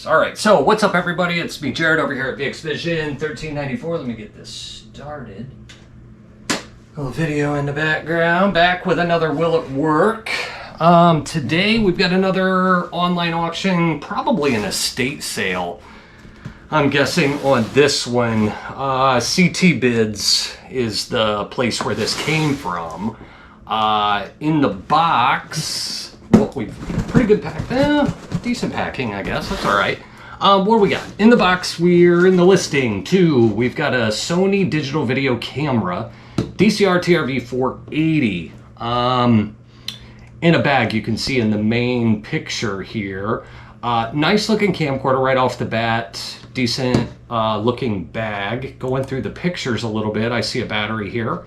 this. All right, so what's up, everybody? It's me, Jared, over here at VXVision 1394. Let me get this started. A little video in the background, back with another Will It Work. Today we've got another online auction, probably an estate sale. I'm guessing on this one. CT Bids is the place where this came from. In the box, what we've pretty good pack, decent packing, I guess. That's all right. What do we got in the box? We're in the listing too. We've got a Sony digital video camera, DCR-TRV480. In a bag, you can see in the main picture here. Nice looking camcorder right off the bat. Decent looking bag. Going through the pictures a little bit, I see a battery here.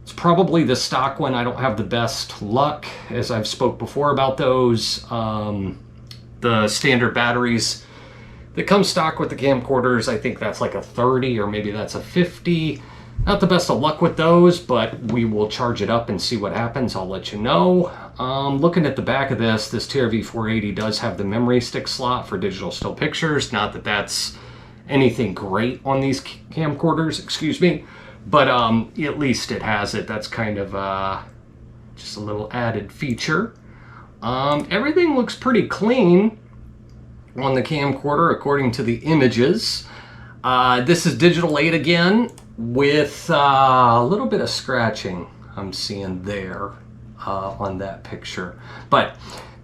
It's probably the stock one. I don't have the best luck, as I've spoke before about those. The standard batteries that come stock with the camcorders, I think that's like a 30 or maybe that's a 50. Not the best of luck with those, but we will charge it up and see what happens. I'll let you know. Looking at the back of this TRV480 does have the memory stick slot for digital still pictures. Not that that's anything great on these camcorders, excuse me, but at least it has it. That's kind of just a little added feature. Everything looks pretty clean on the camcorder according to the images. This is Digital8 again, with a little bit of scratching I'm seeing there on that picture. But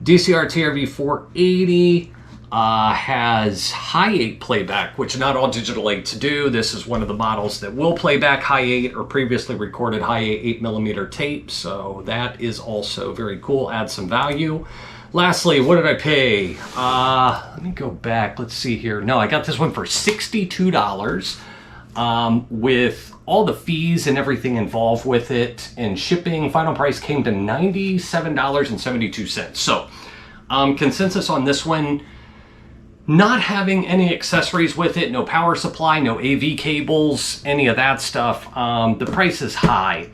DCR-TRV480 has high 8 playback, which not all Digital8s do. This is one of the models that will play back high 8 or previously recorded high 8mm tape, so that is also very cool, adds some value. Lastly, what did I pay? Let me go back, let's see here. No, I got this one for $62 with all the fees and everything involved with it, and shipping. Final price came to $97.72. So consensus on this one, not having any accessories with it, no power supply, no AV cables, any of that stuff. The price is high.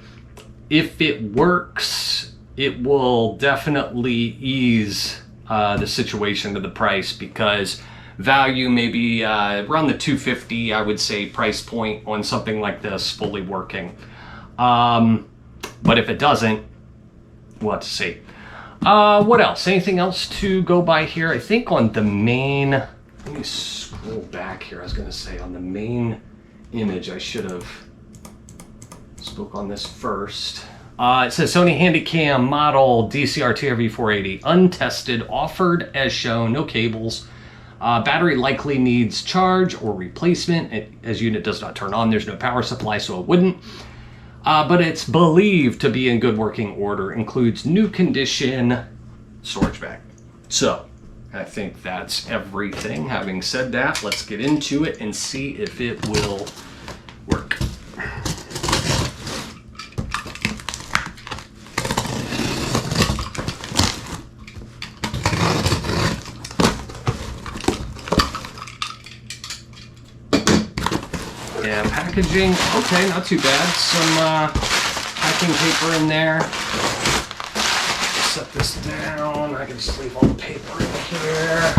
If it works, it will definitely ease the situation to the price, because value maybe around the $250, I would say, price point on something like this fully working. But if it doesn't, we'll have to see. What else? Anything else to go by here? I think on the main, let me scroll back here. I was going to say on the main image, I should have spoke on this first. It says Sony Handycam model DCR-TRV480, untested, offered as shown, no cables. Battery likely needs charge or replacement, as unit does not turn on. There's no power supply, so it wouldn't. But it's believed to be in good working order. Includes new condition storage bag. So I think that's everything. Having said that, let's get into it and see if it will work. Yeah, packaging, okay, not too bad. Some packing paper in there. Set this down. I can just leave all the paper in here.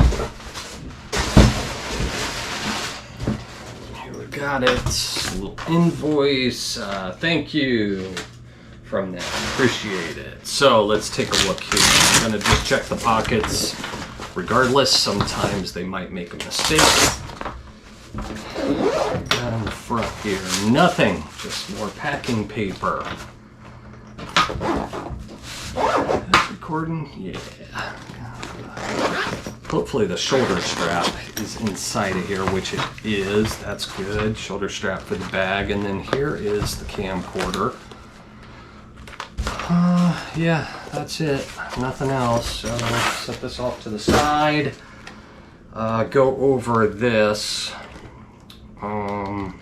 Here we got it. A little invoice. Thank you from them. Appreciate it. So let's take a look here. I'm gonna just check the pockets. Regardless, sometimes they might make a mistake. Got in the front here, nothing, just more packing paper. Is recording? Yeah. Hopefully the shoulder strap is inside of here, which it is. That's good. Shoulder strap for the bag, and then here is the camcorder. Yeah, that's it. Nothing else. So set this off to the side. Go over this. Let's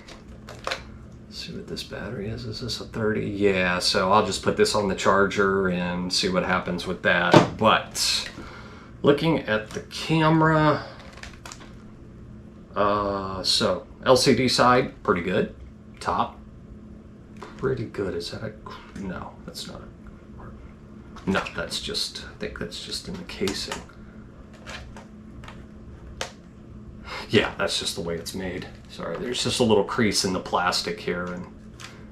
see what this battery is. Is this a 30? Yeah, so I'll just put this on the charger and see what happens with that. But looking at the camera, so LCD side, pretty good. Top, pretty good. Is that a, no, that's not a, no, that's just, I think that's just in the casing. Yeah, that's just the way it's made. Sorry, there's just a little crease in the plastic here and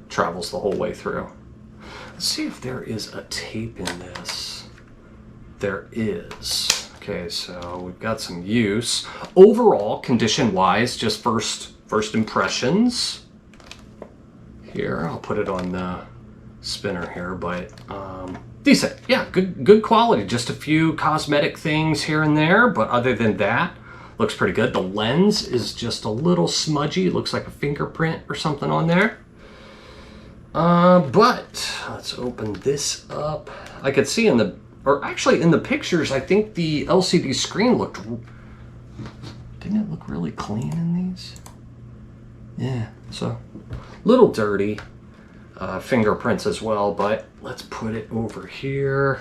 travels the whole way through. Let's see if there is a tape in this. There is. Okay, so we've got some use. Overall, condition-wise, just first impressions. Here, I'll put it on the spinner here, but decent. Yeah, good quality. Just a few cosmetic things here and there, but other than that, looks pretty good. The lens is just a little smudgy. It looks like a fingerprint or something on there. But let's open this up. I could see in the, or actually in the pictures, I think the LCD screen looked, didn't it look really clean in these? Yeah, so a little dirty. Fingerprints as well, but let's put it over here.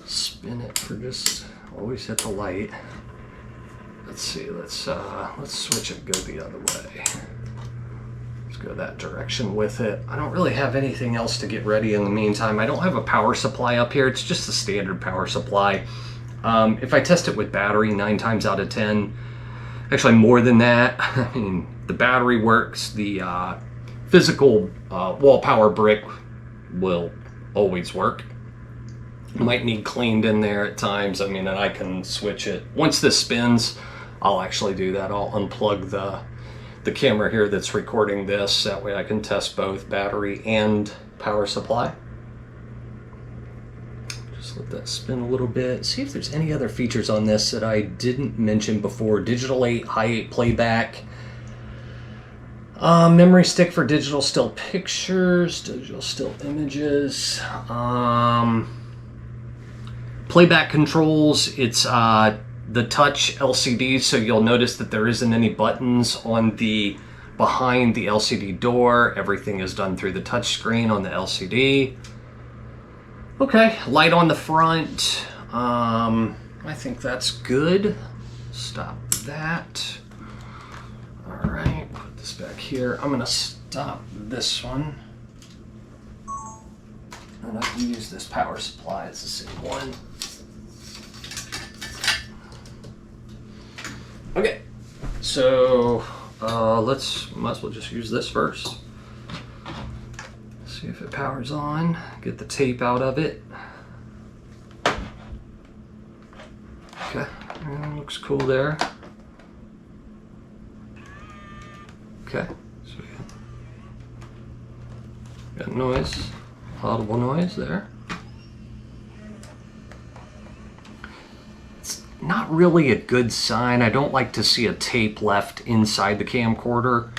Spin it for just, always hit the light. Let's see, let's switch it, go the other way. Let's go that direction with it. I don't really have anything else to get ready in the meantime. I don't have a power supply up here. It's just a standard power supply. If I test it with battery 9 times out of 10, actually more than that, I mean, the battery works, the physical wall power brick will always work. Might need cleaned in there at times. I mean, and I can switch it. Once this spins, I'll actually do that. I'll unplug the camera here that's recording this. That way I can test both battery and power supply. Just let that spin a little bit. See if there's any other features on this that I didn't mention before. Digital8, high 8 playback. Memory stick for digital still pictures, digital still images. Playback controls, it's the touch LCD, so you'll notice that there isn't any buttons on the behind the LCD door. Everything is done through the touch screen on the LCD. Okay, light on the front. I think that's good. Stop that. All right, put this back here. I'm gonna stop this one. And I can use this power supply, it's the same one. Okay, so might as well just use this first. See if it powers on. Get the tape out of it. Okay, looks cool there. Okay, so we got noise, audible noise there. It's not really a good sign. I don't like to see a tape left inside the camcorder.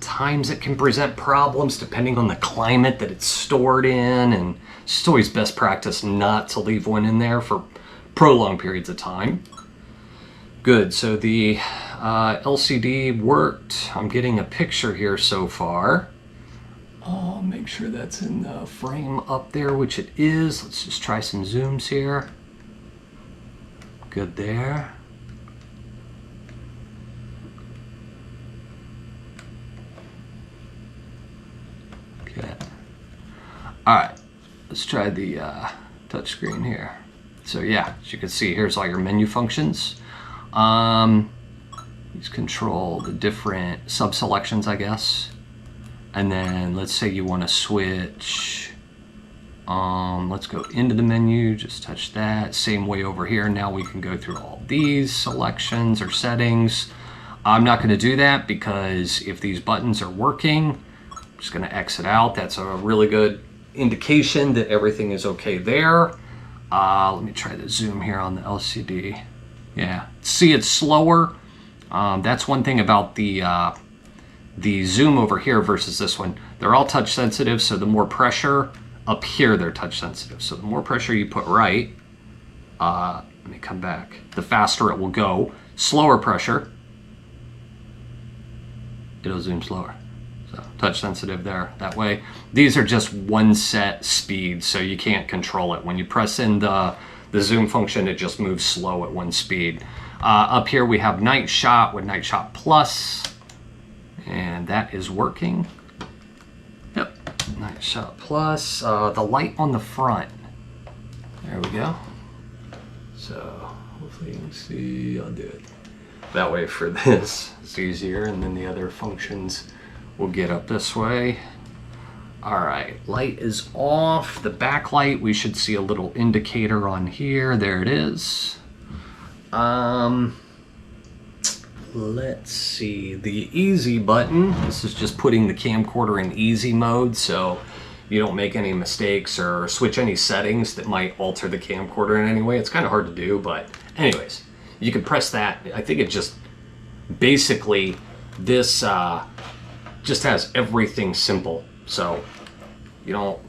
Times it can present problems depending on the climate that it's stored in, and it's just always best practice not to leave one in there for prolonged periods of time. Good, so the LCD worked. I'm getting a picture here so far. I'll make sure that's in the frame up there, which it is. Let's just try some zooms here. Good there. Okay. All right, let's try the touch screen here. So yeah, as you can see, here's all your menu functions. These control the different sub-selections, I guess. And then let's say you want to switch. Let's go into the menu, just touch that. Same way over here. Now we can go through all these selections or settings. I'm not going to do that because if these buttons are working, I'm just going to exit out. That's a really good indication that everything is okay there. Let me try the zoom here on the LCD. Yeah, see, it's slower. That's one thing about the zoom over here versus this one. They're all touch sensitive, so the more pressure up here, they're touch sensitive. So the more pressure you put right, let me come back, the faster it will go. Slower pressure, it'll zoom slower. So touch sensitive there, that way. These are just one set speed, so you can't control it. When you press in the zoom function, it just moves slow at one speed. Up here we have Night Shot with Night Shot Plus, and that is working. Yep, Night Shot Plus. The light on the front. There we go. So Hopefully you can see. I'll do it that way for this. It's easier, and then the other functions will get up this way. All right, light is off. The backlight, we should see a little indicator on here. There it is. Let's see, the easy button. This is just putting the camcorder in easy mode, so you don't make any mistakes or switch any settings that might alter the camcorder in any way. It's kind of hard to do, but anyways, you can press that. I think it just basically, this just has everything simple. So you don't,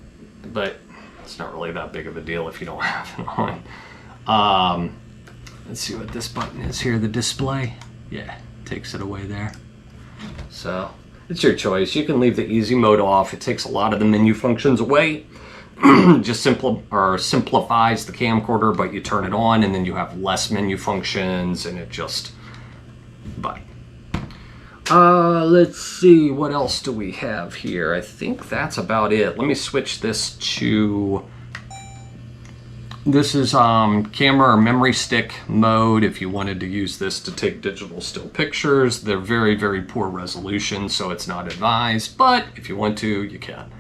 but it's not really that big of a deal if you don't have it on. Let's see what this button is here, the display. Yeah, takes it away there. So it's your choice. You can leave the easy mode off. It takes a lot of the menu functions away. Just simplifies the camcorder, but you turn it on and then you have less menu functions, and it just, but let's see, what else do we have here? I think that's about it. Let me switch this to, this is camera or memory stick mode. If you wanted to use this to take digital still pictures, they're very, very poor resolution, so it's not advised, but if you want to, you can.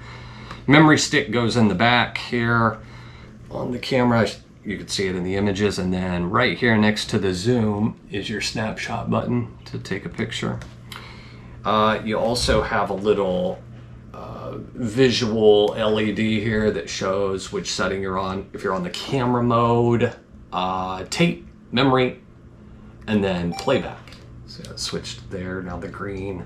Memory stick goes in the back here on the camera. You can see it in the images, and then right here next to the zoom is your snapshot button to take a picture. You also have a little visual LED here that shows which setting you're on. If you're on the camera mode, tape, memory, and then playback. So it switched there. Now the green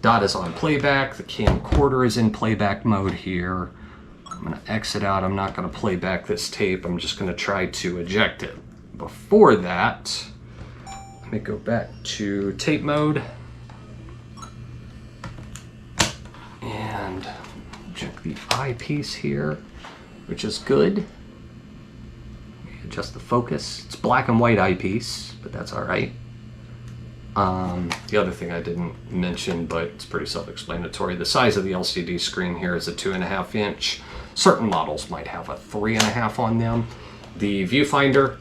dot is on playback. The camcorder is in playback mode here. I'm going to exit out. I'm not going to play back this tape. I'm just going to try to eject it. Before that, let me go back to tape mode. And check the eyepiece here, which is good. Adjust the focus. It's black and white eyepiece, but that's all right. The other thing I didn't mention, but it's pretty self-explanatory, the size of the LCD screen here is a 2.5 inch. Certain models might have a 3.5 on them. The viewfinder,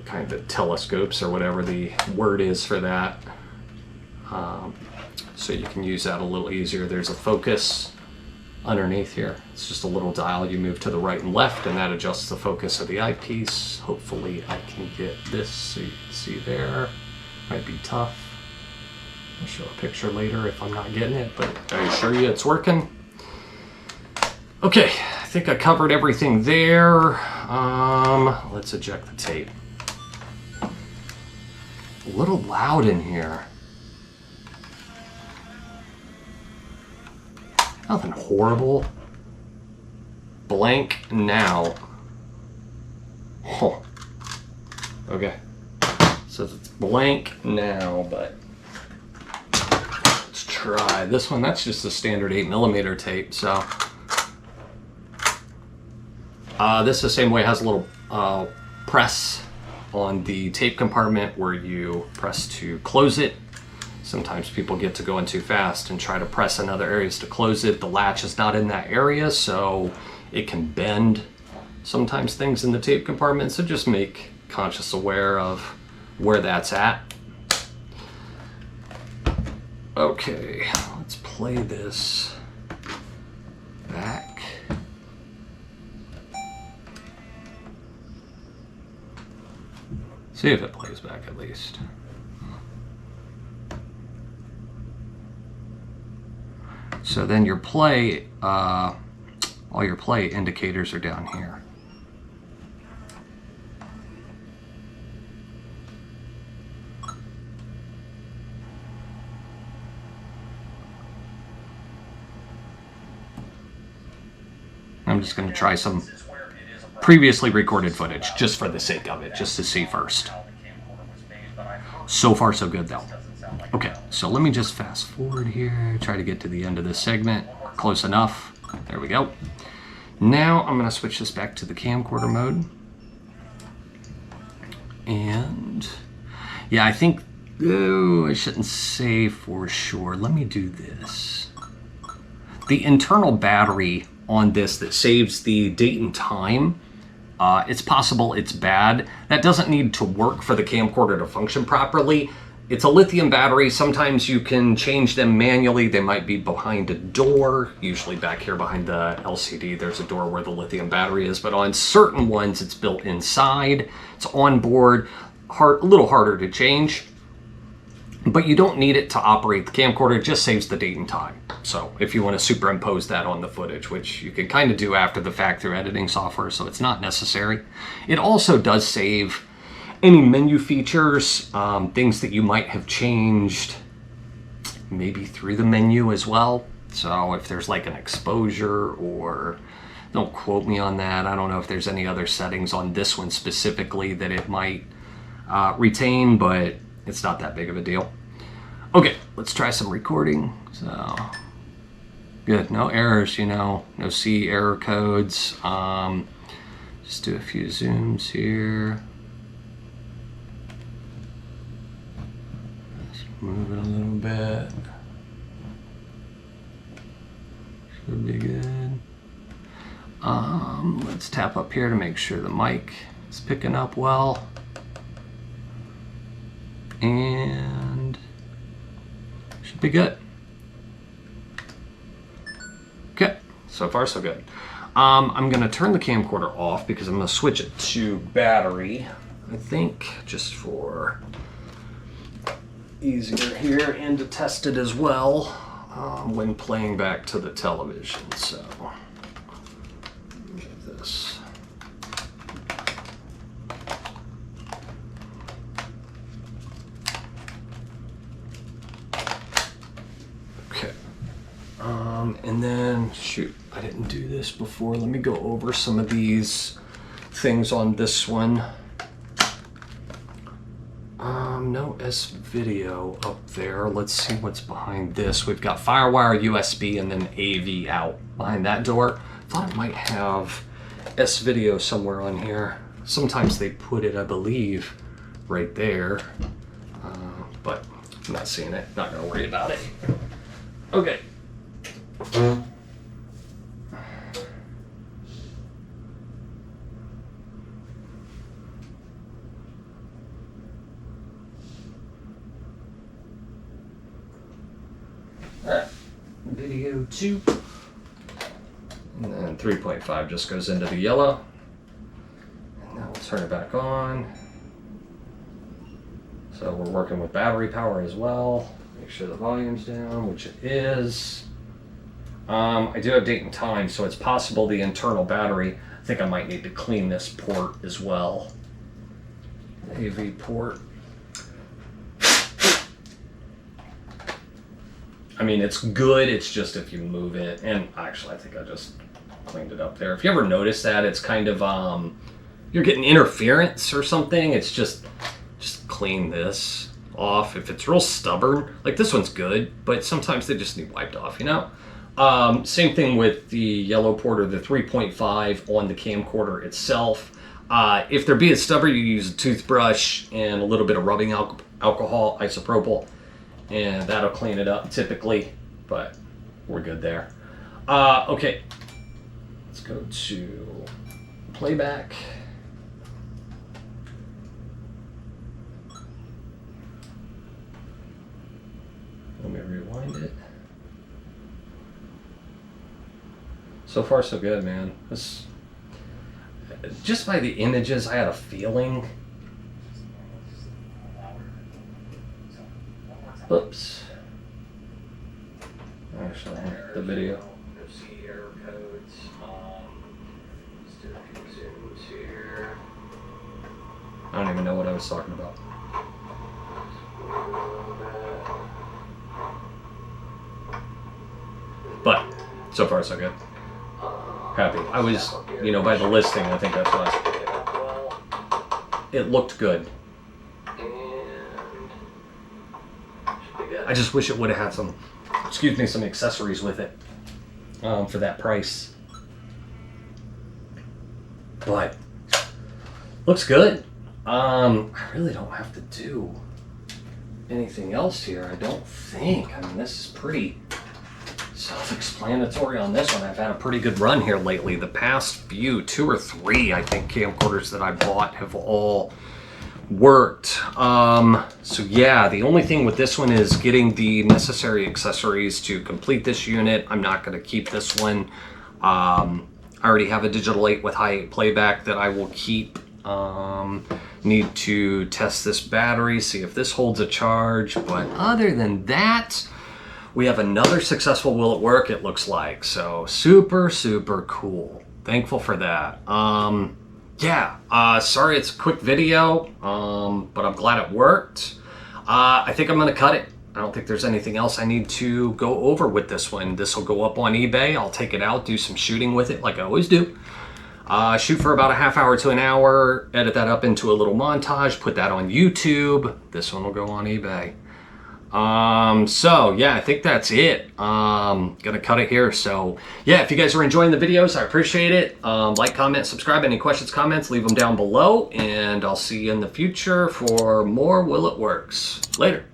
kind of telescopes or whatever the word is for that. So you can use that a little easier. There's a focus underneath here. It's just a little dial. You move to the right and left, and that adjusts the focus of the eyepiece. Hopefully I can get this so you can see there. Might be tough. I'll show a picture later if I'm not getting it, but I assure you it's working. Okay, I think I covered everything there. Let's eject the tape. A little loud in here. Nothing horrible. Blank now. Oh. Okay. So it's blank now, but let's try this one. That's just a standard 8mm tape, so. This is the same way. It has a little press on the tape compartment where you press to close it. Sometimes people get to going too fast and try to press in other areas to close it. The latch is not in that area, so it can bend sometimes things in the tape compartment. So just make conscious aware of where that's at. Okay, let's play this back. See if it plays back at least. So then your play, all your play indicators are down here. I'm just going to try some previously recorded footage just for the sake of it, just to see first. So far so good though. Okay, so let me just fast forward here, try to get to the end of this segment. Close enough. There we go. Now I'm going to switch this back to the camcorder mode. And yeah, I think, oh, I shouldn't say for sure. Let me do this. The internal battery on this that saves the date and time It's possible it's bad. That doesn't need to work for the camcorder to function properly. It's a lithium battery. Sometimes you can change them manually. They might be behind a door. Usually back here behind the LCD, there's a door where the lithium battery is. But on certain ones, it's built inside. It's on board. A little harder to change. But you don't need it to operate the camcorder. It just saves the date and time. So if you want to superimpose that on the footage, which you can kind of do after the fact through editing software, so it's not necessary. It also does save any menu features, things that you might have changed maybe through the menu as well. So if there's like an exposure, or don't quote me on that, I don't know if there's any other settings on this one specifically that it might retain, but it's not that big of a deal. Okay, let's try some recording. So good, no errors, no C error codes. Just do a few zooms here. Move it a little bit. Should be good. Let's tap up here to make sure the mic is picking up well. And should be good. Okay, so far so good. I'm gonna turn the camcorder off because I'm gonna switch it to battery, I think, just for easier here, and to test it as well when playing back to the television. So get this. Okay. And then, shoot, I didn't do this before. Let me go over some of these things on this one. No S-video up there. Let's see what's behind this. We've got FireWire, USB, and then AV out behind that door. Thought it might have S-video somewhere on here. Sometimes they put it, I believe, right there. But I'm not seeing it. Not gonna worry about it. Okay. Alright, video 2, and then 3.5 just goes into the yellow, and now we'll turn it back on. So we're working with battery power as well. Make sure the volume's down, which it is. I do have date and time, so it's possible the internal battery, I think I might need to clean this port as well. AV port. I mean, it's good, it's just if you move it, and actually I think I just cleaned it up there. If you ever notice that, it's kind of, you're getting interference or something, it's just clean this off. If it's real stubborn, like this one's good, but sometimes they just need wiped off, Same thing with the yellow port or the 3.5 on the camcorder itself. If they're being stubborn, you use a toothbrush and a little bit of rubbing alcohol, isopropyl, and that'll clean it up typically, but we're good there. Okay, let's go to playback. Let me rewind it. So far so good, man. This, just by the images, I had a feeling. Oops. Actually, the video. See error codes. Let's do a few zooms here. I don't even know what I was talking about. But so far so good. Happy. I was, by the listing, I think that's why. It looked good. I just wish it would have had some accessories with it for that price. But looks good. I really don't have to do anything else here, I don't think. I mean, this is pretty self-explanatory on this one. I've had a pretty good run here lately. The past few, 2 or 3, I think, camcorders that I bought have all worked. So yeah, the only thing with this one is getting the necessary accessories to complete this unit. I'm not going to keep this one. I already have a Digital8 with high playback that I will keep. Need to test this battery, see if this holds a charge, but other than that, we have another successful will it work, it looks like. So super cool, thankful for that. Yeah, sorry it's a quick video, but I'm glad it worked. I think I'm gonna cut it. I don't think there's anything else I need to go over with this one. This will go up on eBay. I'll take it out, do some shooting with it like I always do. Shoot for about a half hour to an hour, edit that up into a little montage, put that on YouTube. This one will go on eBay. So yeah, I think that's it. Gonna cut it here. So yeah, if you guys are enjoying the videos, I appreciate it. Like, comment, subscribe. Any questions, comments, leave them down below, and I'll see you in the future for more Will It Works. Later.